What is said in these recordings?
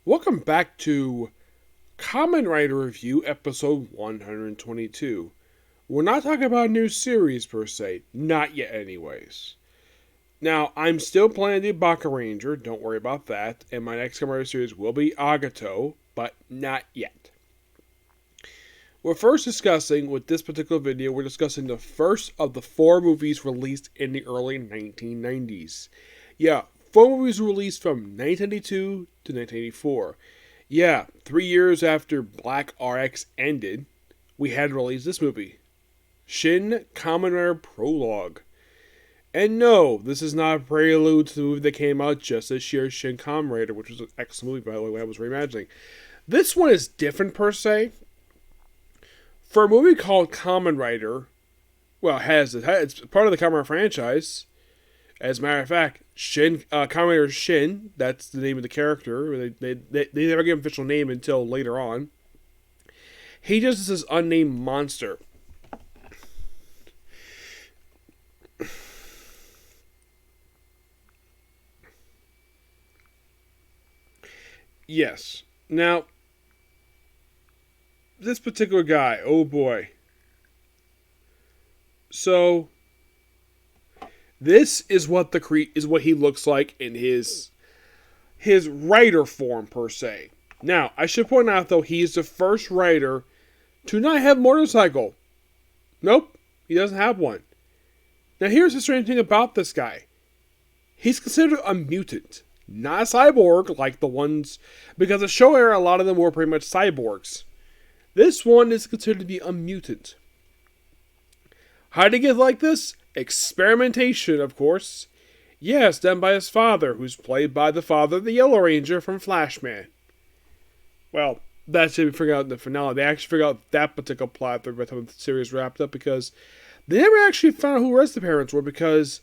Welcome back to Kamen Rider Review, episode 122. We're not talking about a new series per se, not yet anyways. Now, I'm still planning to do Baka Ranger, don't worry about that, and my next Kamen Rider series will be Agato, but not yet. We're first discussing, with this particular video, we're discussing the first of the 4 movies released in the early 1990s. Yeah, 4 movies released from 1992 to 1984. Yeah, 3 years after Black RX ended, we had released this movie, Shin, Kamen Rider Prologue. And no, this is not a prelude to the movie that came out just this year, Shin Kamen Rider, which was an excellent movie, by the way, I was reimagining. This one is different per se. For a movie called Kamen Rider, well, it's part of the Kamen Rider franchise. As a matter of fact, Kamen Rider Shin, that's the name of the character. They never give him an official name until later on. He just is this unnamed monster. Yes. Now, this particular guy, oh boy. So, this is what what he looks like in his writer form per se. Now, I should point out though, he is the first writer to not have a motorcycle. Nope, he doesn't have one. Now, here's the strange thing about this guy. He's considered a mutant, not a cyborg like the ones, because the show era, a lot of them were pretty much cyborgs. This one is considered to be a mutant. How did he get like this? Experimentation, of course. Yes, done by his father, who's played by the father of the Yellow Ranger from Flashman. Well, that should be figured out in the finale. They actually figured out that particular plot by the time the series wrapped up, because they never actually found out who the rest of the parents were, because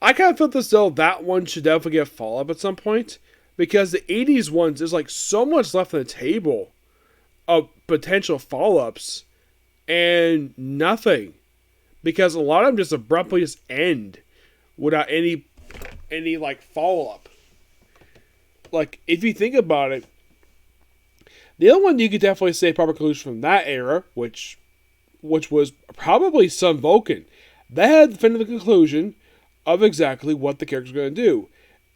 I kind of felt as though that one should definitely get a follow-up at some point, because the 80s ones, there's like so much left on the table of potential follow-ups, and nothing. Because a lot of them just abruptly just end without any like follow-up. Like, if you think about it, the other one you could definitely say proper conclusion from that era, which was probably Sun Vulcan, that had the definitive conclusion of exactly what the character's going to do.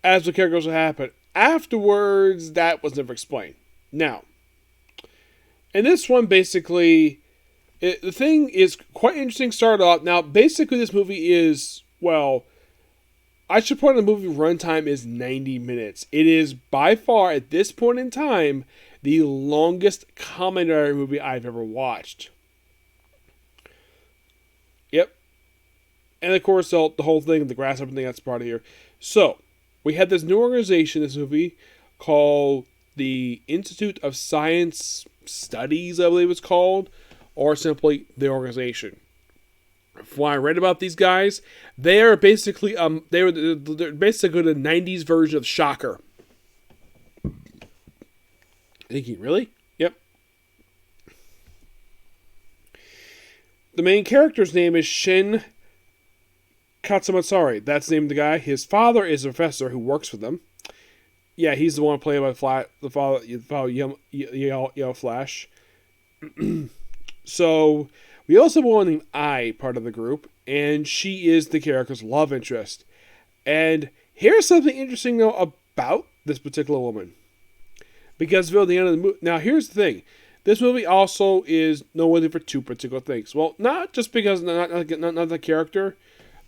As the character goes to happen afterwards, that was never explained. Now, in this one, basically, the thing is quite interesting. Started off. Now, basically, this movie is, well, I should point out the movie runtime is 90 minutes. It is by far, at this point in time, the longest Kamen Rider movie I've ever watched. Yep. And of course, the whole thing, the grasshopper thing, that's part of here. So, we had this new organization in this movie called the Institute of Science Studies, I believe it's called, or simply the organization. When I read about these guys, they are basically they're basically the 90s version of Shocker. Thinking, really? Yep. The main character's name is Shin Katsumatsari. That's the name of the guy. His father is a professor who works for them. Yeah, he's the one played by the father Yellow Flash. So, we also have one named I, part of the group, and she is the character's love interest. And here's something interesting, though, about this particular woman. Because at the end of the movie... Now, here's the thing. This movie also is noteworthy for 2 particular things. Well, not just because... Not the character.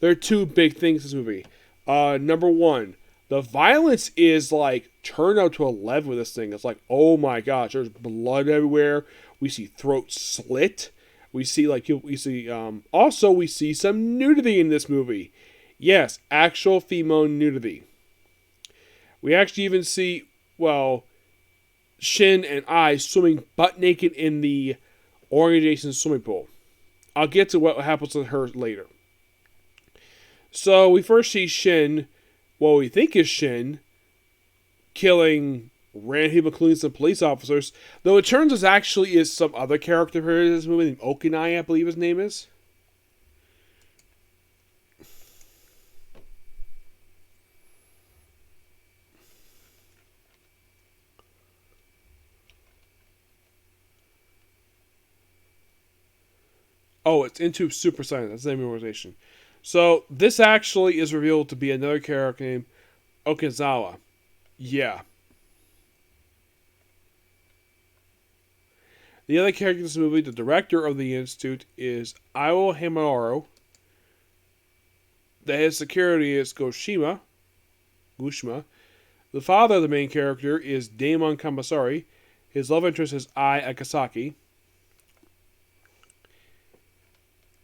There are 2 big things in this movie. Number 1, the violence is, like, turned out to 11 with this thing. It's like, oh my gosh, there's blood everywhere. We see throats slit. We see, also we see some nudity in this movie. Yes, actual female nudity. We actually even see, well, Shin and I swimming butt naked in the organization's swimming pool. I'll get to what happens to her later. So, we first see Shin, what we think is Shin, killing random people, including some police officers. Though it turns out actually is some other character here in this movie named Okanai, I believe his name is. Oh, it's into Super Saiyan. That's the name of the organization. So this actually is revealed to be another character named Okazawa. Yeah. The other character in this movie, the director of the institute, is Io Hamaru. The head of security is Gushima. The father of the main character is Daemon Kamasari. His love interest is Ai Akasaki.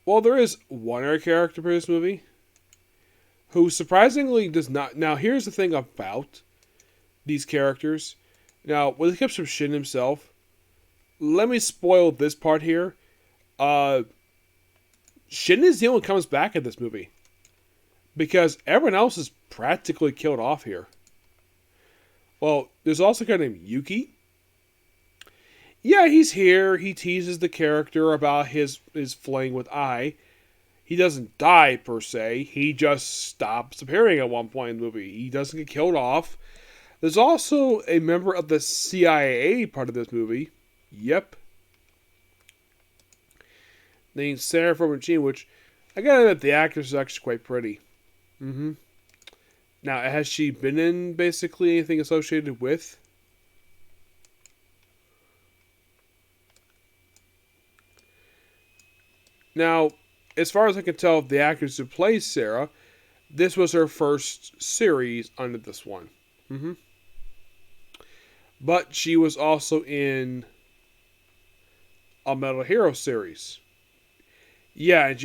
Well, there is one other character for this movie who surprisingly does not. Now, here's the thing about these characters. Now, when it comes from Shin himself, let me spoil this part here. Shin is the only one who comes back in this movie, because everyone else is practically killed off here. Well, there's also a guy named Yuki. Yeah, he's here. He teases the character about his fling with Ai. He doesn't die, per se. He just stops appearing at one point in the movie. He doesn't get killed off. There's also a member of the CIA part of this movie. Yep. Named Sarah Formagine, which I gotta admit, the actress is actually quite pretty. Mm-hmm. Now, has she been in basically anything associated with? Now, as far as I can tell, the actress who plays Sarah, this was her first series under this one. Mm-hmm. But she was also in a Metal Hero series. Yeah, and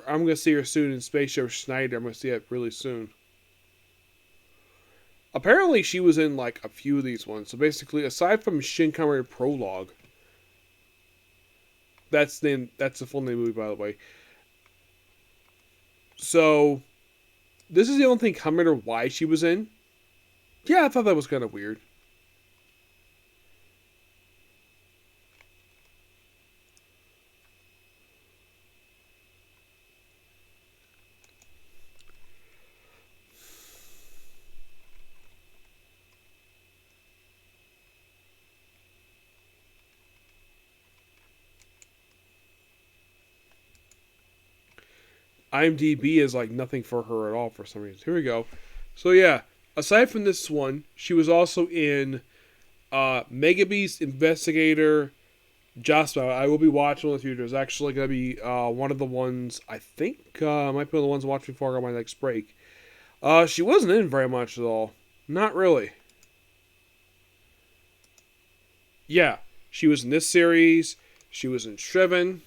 I'm going to see her soon in Space Show Schneider. I'm going to see it really soon. Apparently, she was in like a few of these ones. So basically, aside from Shin Kamen Prologue, that's the full name of the movie, by the way. So, this is the only thing commented why she was in. Yeah, I thought that was kind of weird. IMDb is like nothing for her at all for some reason. Here we go. So yeah, aside from this one, she was also in Mega Beast Investigator Jasper. I will be watching in the future. It's actually going to be one of the ones, I think, might be one of the ones I'm watching before I go on my next break. She wasn't in very much at all. Not really. Yeah, she was in this series. She was in Shriven.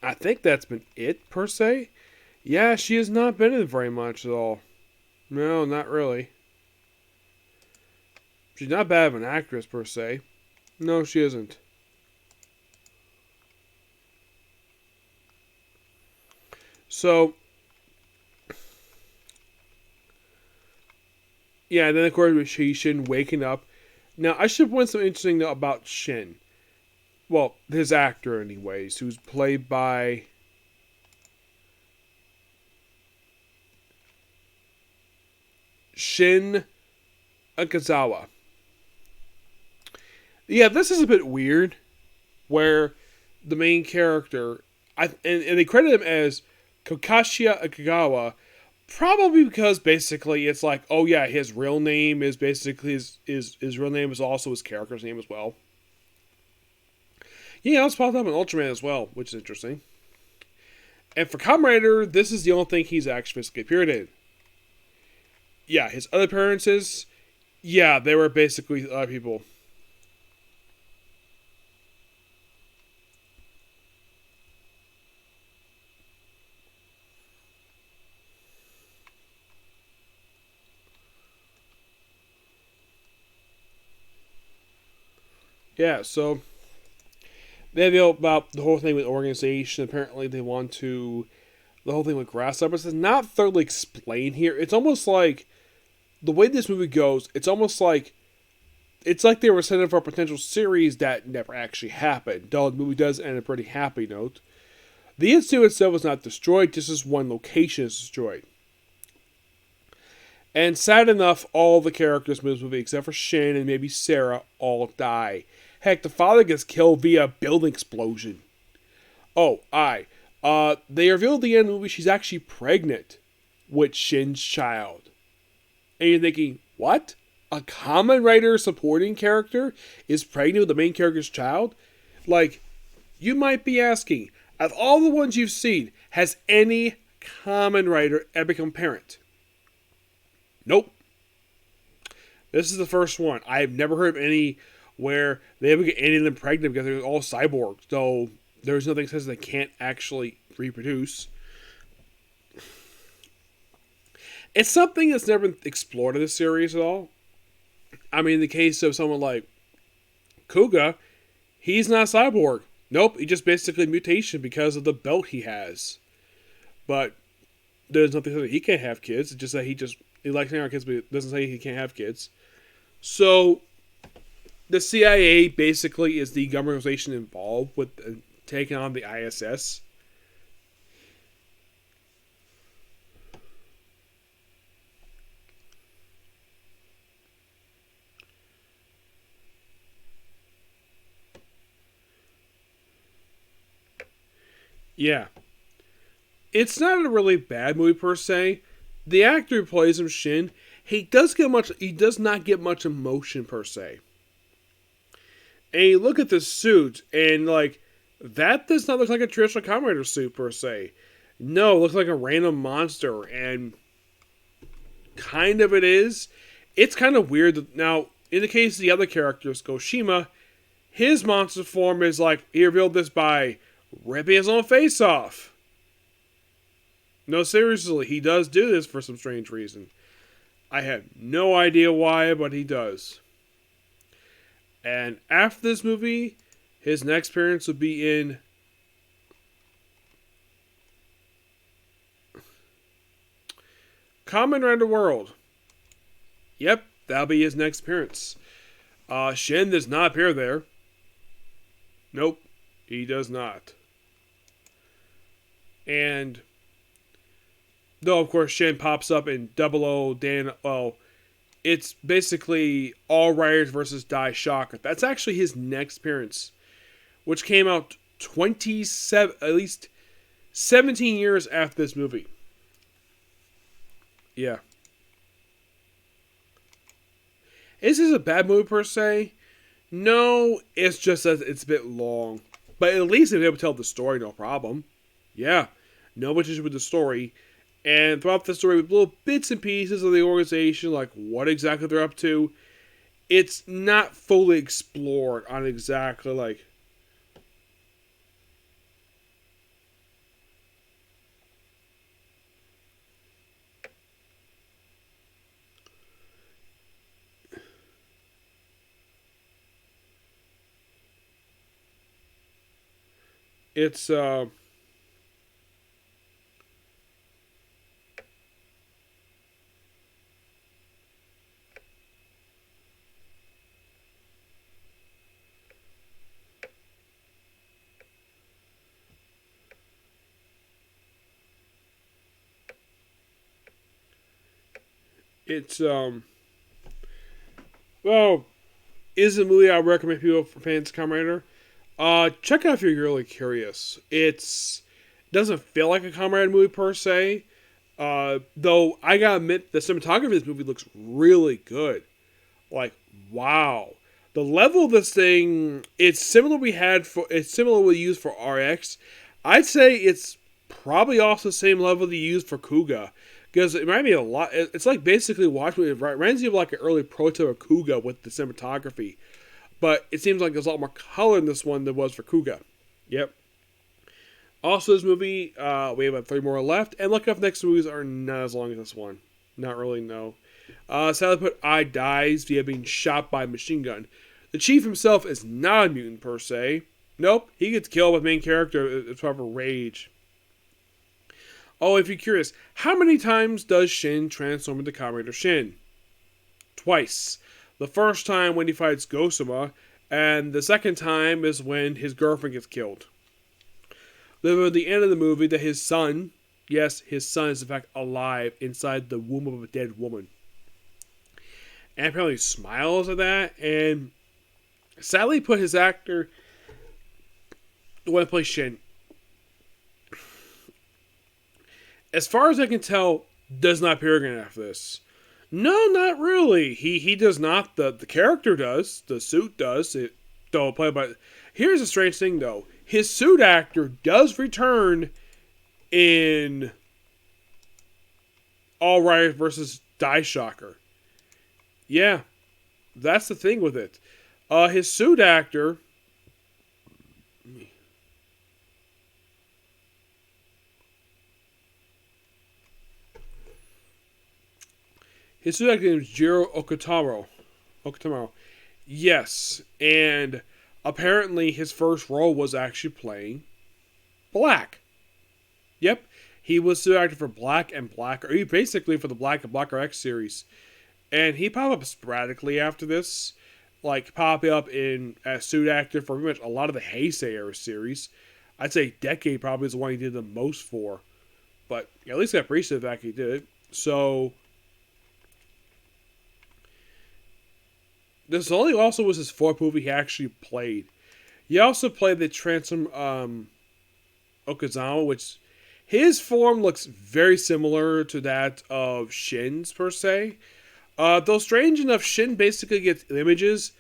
I think that's been it, per se. Yeah, she has not been in very much at all. No, not really. She's not bad of an actress, per se. No, she isn't. So, yeah, and then of course with Shin waking up. Now, I should point something interesting about Shin. Well, his actor, anyways, who's played by Shin Akazawa. Yeah, this is a bit weird, where the main character, and they credit him as Kokashia Akagawa, probably because basically it's like, oh yeah, his real name is basically his real name is also his character's name as well. Yeah, it's popped up in Ultraman as well, which is interesting. And for Kamen Rider, this is the only thing he's actually physically appeared in. Yeah, his other appearances, yeah, they were basically other people. Yeah, so they know about the whole thing with organization. Apparently, they want to. The whole thing with grasshoppers is not thoroughly explained here. It's almost like the way this movie goes. It's almost like they were setting up for a potential series that never actually happened. Though the movie does end a pretty happy note. The institute itself is not destroyed. Just as one location is destroyed. And sad enough, all the characters in this movie, except for Shin and maybe Sarah, all die. Heck, the father gets killed via a building explosion. Oh, they revealed at the end of the movie she's actually pregnant with Shin's child. And you're thinking, what? A Kamen Rider supporting character is pregnant with the main character's child? Like, you might be asking, of all the ones you've seen, has any Kamen Rider ever become parent? Nope. This is the first one. I've never heard of any where they ever get any of them pregnant because they're all cyborgs. So there's nothing that says they can't actually reproduce. It's something that's never been explored in this series at all. I mean, in the case of someone like Kuga, he's not a cyborg. Nope, he just basically mutation because of the belt he has. But there's nothing that he can't have kids. It's just that he likes having kids, but it doesn't say he can't have kids. So the CIA basically is the government organization involved with taking on the ISS. Yeah. It's not a really bad movie per se. The actor who plays him, Shin, he does not get much emotion per se. And you look at the suit, and like, that does not look like a traditional Kamen Rider suit per se. No, it looks like a random monster, and kind of it is. It's kind of weird that now, in the case of the other characters, Goshima, his monster form is like, he revealed this by ripping his own face off. No, seriously, he does do this for some strange reason. I have no idea why, but he does. And after this movie, his next appearance will be in Kamen Rider World. Yep, that'll be his next appearance. Shin does not appear there. Nope, he does not. And though, of course, Shin pops up in Double O Dan. Well, it's basically All Riders versus Dai Shocker. That's actually his next appearance, which came out at least 17 years after this movie. Yeah. Is this a bad movie per se? No, it's just that it's a bit long. But at least they're able to tell the story, no problem. Yeah, no much issue with the story. And throughout the story, with little bits and pieces of the organization, like what exactly they're up to, it's not fully explored on exactly like. It's It's well, is a movie I recommend people for fans of Kamen Rider. Check out if you're really curious. It doesn't feel like a Kamen Rider movie per se. Though I gotta admit, the cinematography of this movie looks really good. Like, wow. The level of this thing, it's similar we used for RX. I'd say it's probably also the same level they used for Kuga. Because it reminded me a lot. It's like basically watching it. Reminds me of like an early prototype of Kuga with the cinematography. But it seems like there's a lot more color in this one than was for Kuga. Yep. Also, this movie, we have about 3 more left. And look up next movies are not as long as this one. Not really, no. Sadly put, I dies via being shot by a machine gun. The chief himself is not a mutant per se. Nope, he gets killed with main character. It's proper rage. Oh, if you're curious, how many times does Shin transform into Kamen Rider Shin? Twice. The first time when he fights Gosama, and the second time is when his girlfriend gets killed. Then at the end of the movie, that his son, yes, his son is in fact alive inside the womb of a dead woman. and apparently smiles at that, and sadly put his actor who went to play Shin, as far as I can tell, does not appear again after this. No, not really. He does not. The character does. The suit does. It don't play by. Here's a strange thing though. His suit actor does return in All Right versus Die Shocker. Yeah, that's the thing with it. His suit actor. His suit actor name is Jiro Okutamaro. Yes, and apparently his first role was actually playing Black. Yep, he was suit actor for Black and Black, or basically for the Black and Blacker X series. And he popped up sporadically after this, like popping up in as suit actor for pretty much a lot of the Heisei era series. I'd say Decade probably is the one he did the most for, but at least got appreciated the fact he did it. So this only also was his fourth movie he actually played. He also played the Transform Okazawa, which his form looks very similar to that of Shin's per se. Though strange enough, Shin basically gets images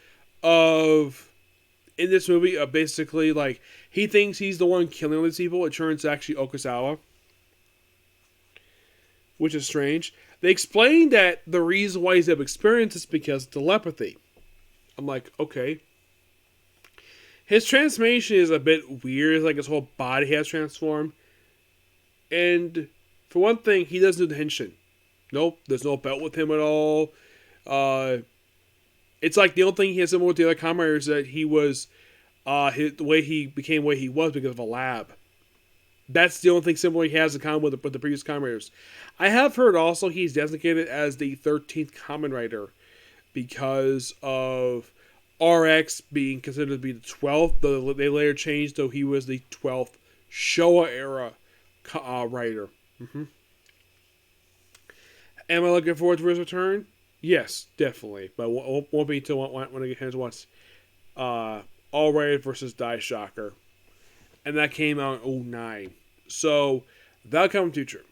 of in this movie of basically like he thinks he's the one killing all these people. It turns actually Okazawa, which is strange. They explained that the reason why he's able to experience is because of telepathy. I'm like, okay. His transformation is a bit weird. It's like his whole body has transformed. And for one thing, he doesn't do the henshin. Nope, there's no belt with him at all. It's like the only thing he has similar with the other Kamen Riders is that he was, the way he became the way he was because of a lab. That's the only thing similar he has in common with the previous Kamen Riders. I have heard also he's designated as the 13th Kamen Rider because of RX being considered to be the 12th. They later changed, though he was the 12th Showa era writer. Mm-hmm. Am I looking forward to his return? Yes, definitely. But won't be until when I get hands once. All Right versus Die Shocker. And that came out in 2009. So, that'll come in the future.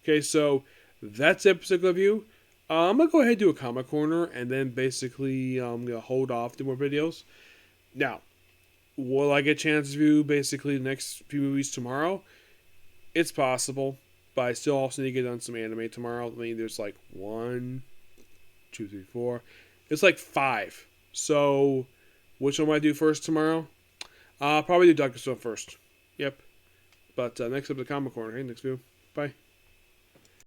Okay, so that's episode review. I'm going to go ahead and do a comic corner, and then basically I'm going to hold off to more videos. Now, will I get a chance to view basically the next few movies tomorrow? It's possible, but I still also need to get on some anime tomorrow. I mean, there's like 1, 2, 3, 4. It's like 5. So, which one will I do first tomorrow? I'll probably do Dr. Stone first. Yep. But next up, the comic corner. Hey, next video. Bye.